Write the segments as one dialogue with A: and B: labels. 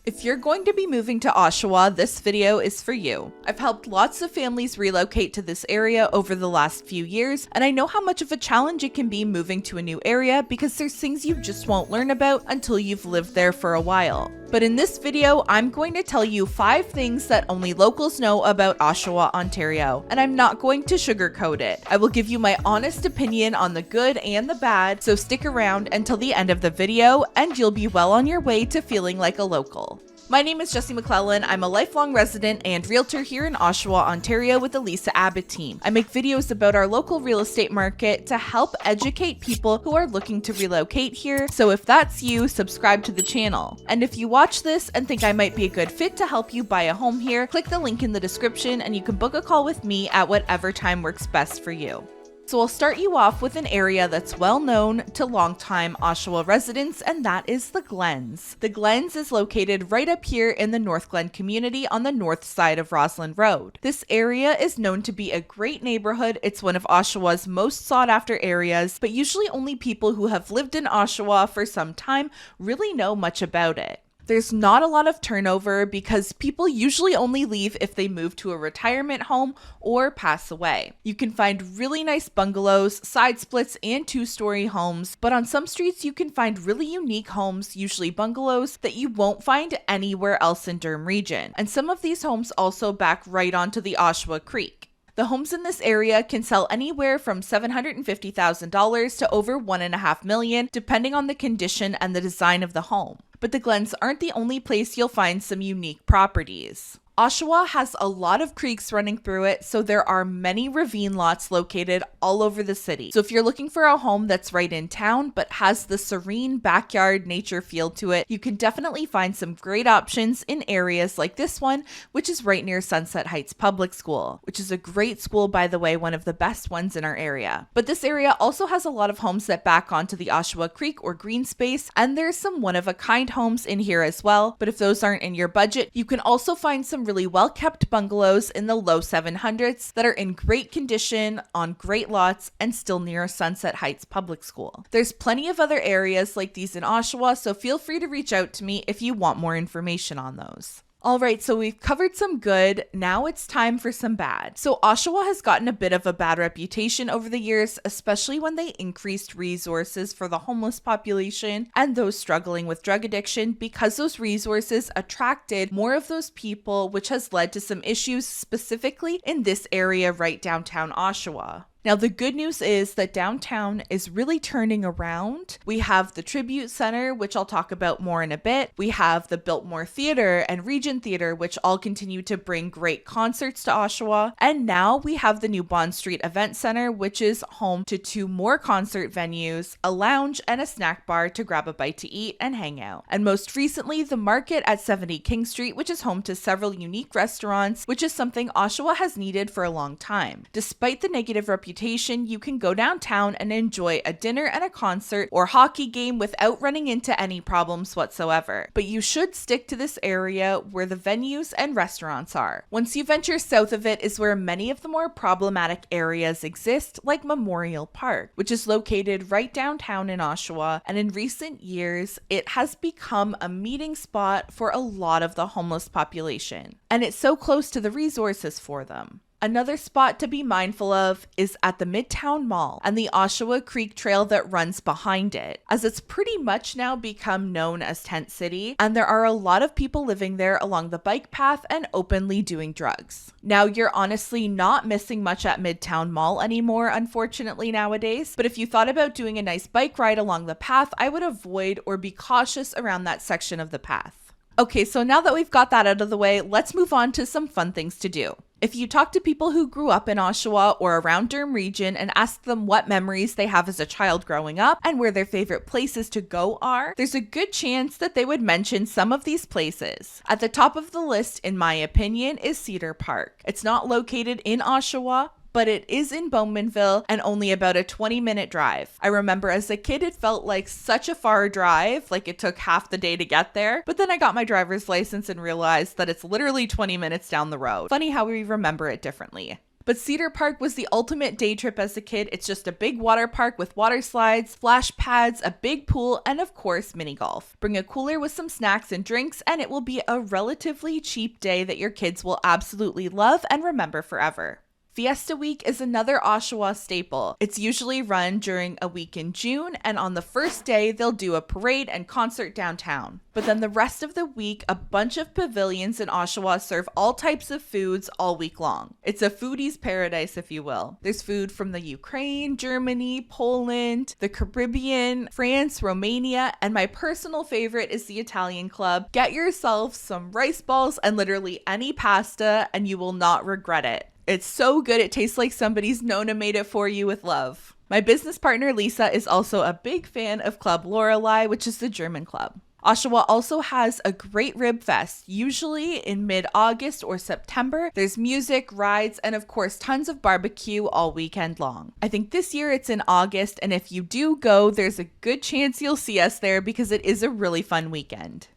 A: If you're going to be moving to Oshawa, this video is for you. I've helped lots of families relocate to this area over the last few years, and I know how much of a challenge it can be moving to a new area because there's things you just won't learn about until you've lived there for a while. But in this video, I'm going to tell you 5 things that only locals know about Oshawa, Ontario, and I'm not going to sugarcoat it. I will give you my honest opinion on the good and the bad, so stick around until the end of the video and you'll be well on your way to feeling like a local. My name is Jessie McClellan. I'm a lifelong resident and realtor here in Oshawa, Ontario with the Lisa Abbott team. I make videos about our local real estate market to help educate people who are looking to relocate here. So if that's you, subscribe to the channel. And if you watch this and think I might be a good fit to help you buy a home here, click the link in the description and you can book a call with me at whatever time works best for you. So I'll start you off with an area that's well known to longtime Oshawa residents, and that is the Glens. The Glens is located right up here in the North Glen community on the north side of Roslyn Road. This area is known to be a great neighborhood. It's one of Oshawa's most sought after areas, but usually only people who have lived in Oshawa for some time really know much about it. There's not a lot of turnover because people usually only leave if they move to a retirement home or pass away. You can find really nice bungalows, side splits, and 2-story homes, but on some streets you can find really unique homes, usually bungalows, that you won't find anywhere else in Durham Region. And some of these homes also back right onto the Oshawa Creek. The homes in this area can sell anywhere from $750,000 to over $1.5 million, depending on the condition and the design of the home. But the Glens aren't the only place you'll find some unique properties. Oshawa has a lot of creeks running through it, so there are many ravine lots located all over the city. So if you're looking for a home that's right in town but has the serene backyard nature feel to it, you can definitely find some great options in areas like this one, which is right near Sunset Heights Public School, which is a great school, by the way, one of the best ones in our area. But this area also has a lot of homes that back onto the Oshawa Creek or green space, and there's some one-of-a-kind homes in here as well. But if those aren't in your budget, you can also find some really well-kept bungalows in the low 700s that are in great condition on great lots and still near Sunset Heights Public School. There's plenty of other areas like these in Oshawa, so feel free to reach out to me if you want more information on those. Alright, so we've covered some good, now it's time for some bad. So Oshawa has gotten a bit of a bad reputation over the years, especially when they increased resources for the homeless population and those struggling with drug addiction, because those resources attracted more of those people, which has led to some issues specifically in this area right downtown Oshawa. Now, the good news is that downtown is really turning around. We have the Tribute Center, which I'll talk about more in a bit. We have the Biltmore Theatre and Regent Theatre, which all continue to bring great concerts to Oshawa. And now we have the new Bond Street Event Center, which is home to 2 more concert venues, a lounge, and a snack bar to grab a bite to eat and hang out. And most recently, the Market at 70 King Street, which is home to several unique restaurants, which is something Oshawa has needed for a long time. Despite the negative reputation, you can go downtown and enjoy a dinner and a concert or hockey game without running into any problems whatsoever. But you should stick to this area where the venues and restaurants are. Once you venture south of it is where many of the more problematic areas exist, like Memorial Park, which is located right downtown in Oshawa, and in recent years, it has become a meeting spot for a lot of the homeless population. And it's so close to the resources for them. Another spot to be mindful of is at the Midtown Mall and the Oshawa Creek Trail that runs behind it, as it's pretty much now become known as Tent City, and there are a lot of people living there along the bike path and openly doing drugs. Now, you're honestly not missing much at Midtown Mall anymore, unfortunately, nowadays, but if you thought about doing a nice bike ride along the path, I would avoid or be cautious around that section of the path. Okay, so now that we've got that out of the way, let's move on to some fun things to do. If you talk to people who grew up in Oshawa or around Durham Region and ask them what memories they have as a child growing up and where their favorite places to go are, there's a good chance that they would mention some of these places. At the top of the list, in my opinion, is Cedar Park. It's not located in Oshawa, but it is in Bowmanville and only about a 20-minute drive. I remember as a kid, it felt like such a far drive, like it took half the day to get there. But then I got my driver's license and realized that it's literally 20 minutes down the road. Funny how we remember it differently. But Cedar Park was the ultimate day trip as a kid. It's just a big water park with water slides, splash pads, a big pool, and of course, mini golf. Bring a cooler with some snacks and drinks, and it will be a relatively cheap day that your kids will absolutely love and remember forever. Fiesta Week is another Oshawa staple. It's usually run during a week in June, and on the first day, they'll do a parade and concert downtown. But then the rest of the week, a bunch of pavilions in Oshawa serve all types of foods all week long. It's a foodie's paradise, if you will. There's food from the Ukraine, Germany, Poland, the Caribbean, France, Romania, and my personal favorite is the Italian Club. Get yourself some rice balls and literally any pasta, and you will not regret it. It's so good, it tastes like somebody's Nona made it for you with love. My business partner Lisa is also a big fan of Club Lorelei, which is the German club. Oshawa also has a great rib fest, usually in mid-August or September. There's music, rides, and of course tons of barbecue all weekend long. I think this year it's in August, and if you do go, there's a good chance you'll see us there because it is a really fun weekend.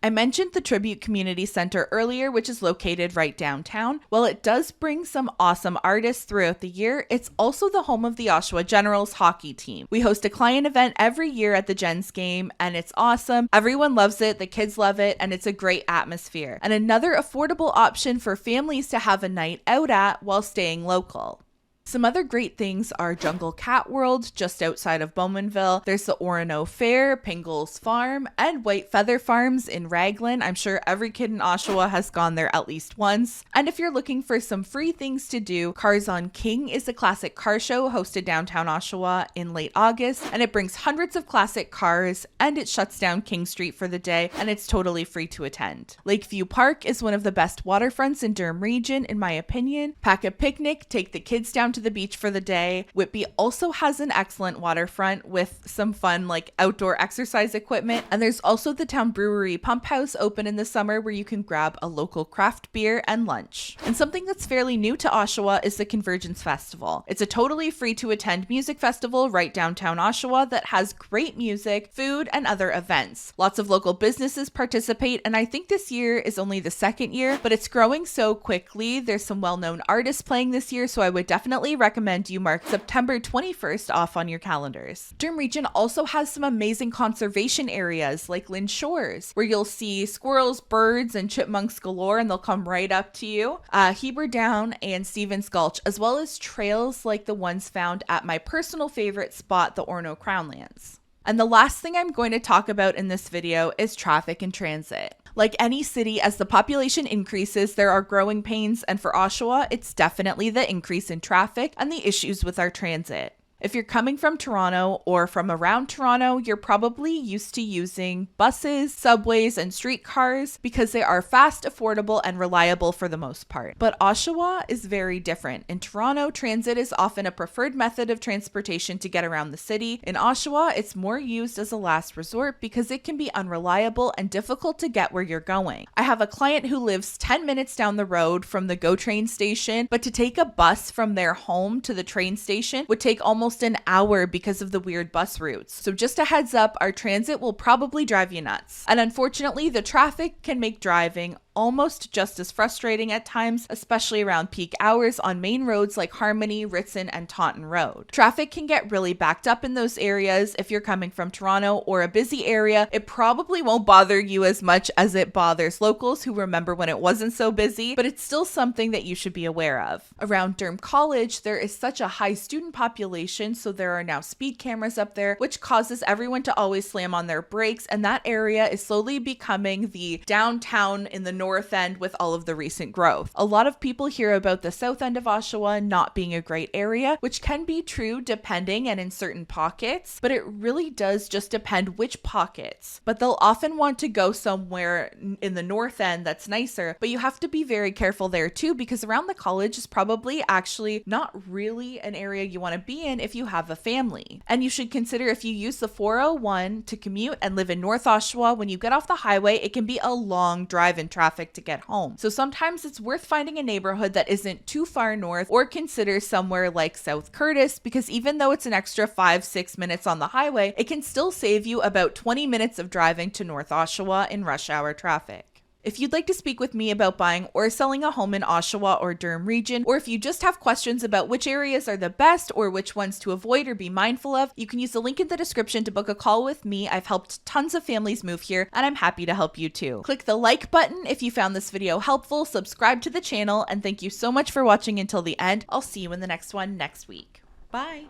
A: I mentioned the Tribute Community Center earlier, which is located right downtown. While it does bring some awesome artists throughout the year, it's also the home of the Oshawa Generals hockey team. We host a client event every year at the Gens game, and it's awesome. Everyone loves it, the kids love it, and it's a great atmosphere. And another affordable option for families to have a night out at while staying local. Some other great things are Jungle Cat World, just outside of Bowmanville. There's the Orono Fair, Pingle's Farm, and White Feather Farms in Raglan. I'm sure every kid in Oshawa has gone there at least once. And if you're looking for some free things to do, Cars on King is a classic car show hosted downtown Oshawa in late August, and it brings hundreds of classic cars, and it shuts down King Street for the day, and it's totally free to attend. Lakeview Park is one of the best waterfronts in Durham Region, in my opinion. Pack a picnic, take the kids down to the beach for the day. Whitby also has an excellent waterfront with some fun outdoor exercise equipment, and there's also the town brewery pump house open in the summer where you can grab a local craft beer and lunch. And something that's fairly new to Oshawa is the Convergence Festival. It's a totally free to attend music festival right downtown Oshawa that has great music, food, and other events. Lots of local businesses participate, and I think this year is only the second year, but it's growing so quickly. There's some well-known artists playing this year, so I would definitely recommend you mark September 21st off on your calendars. Durham Region also has some amazing conservation areas like Lynn Shores, where you'll see squirrels, birds, and chipmunks galore, and they'll come right up to you. Heber Down and Stevens Gulch, as well as trails like the ones found at my personal favorite spot, the Orono Crownlands. And the last thing I'm going to talk about in this video is traffic and transit. Like any city, as the population increases, there are growing pains, and for Oshawa, it's definitely the increase in traffic and the issues with our transit. If you're coming from Toronto or from around Toronto, you're probably used to using buses, subways, and streetcars because they are fast, affordable, and reliable for the most part. But Oshawa is very different. In Toronto, transit is often a preferred method of transportation to get around the city. In Oshawa, it's more used as a last resort because it can be unreliable and difficult to get where you're going. I have a client who lives 10 minutes down the road from the GO train station, but to take a bus from their home to the train station would take almost an hour because of the weird bus routes. So just a heads up, our transit will probably drive you nuts. And unfortunately, the traffic can make driving almost just as frustrating at times, especially around peak hours on main roads like Harmony, Ritson, and Taunton Road. Traffic can get really backed up in those areas. If you're coming from Toronto or a busy area, it probably won't bother you as much as it bothers locals who remember when it wasn't so busy, but it's still something that you should be aware of. Around Durham College, there is such a high student population, so there are now speed cameras up there, which causes everyone to always slam on their brakes, and that area is slowly becoming the downtown in the north end with all of the recent growth. A lot of people hear about the south end of Oshawa not being a great area, which can be true depending and in certain pockets, but it really does just depend which pockets. But they'll often want to go somewhere in the north end that's nicer, but you have to be very careful there too, because around the college is probably actually not really an area you want to be in if you have a family. And you should consider if you use the 401 to commute and live in North Oshawa, when you get off the highway, it can be a long drive in traffic to get home. So sometimes it's worth finding a neighborhood that isn't too far north, or consider somewhere like South Curtis, because even though it's an extra 5-6 minutes on the highway, it can still save you about 20 minutes of driving to North Oshawa in rush hour traffic. If you'd like to speak with me about buying or selling a home in Oshawa or Durham Region, or if you just have questions about which areas are the best or which ones to avoid or be mindful of, you can use the link in the description to book a call with me. I've helped tons of families move here, and I'm happy to help you too. Click the like button if you found this video helpful, subscribe to the channel, and thank you so much for watching until the end. I'll see you in the next one next week. Bye!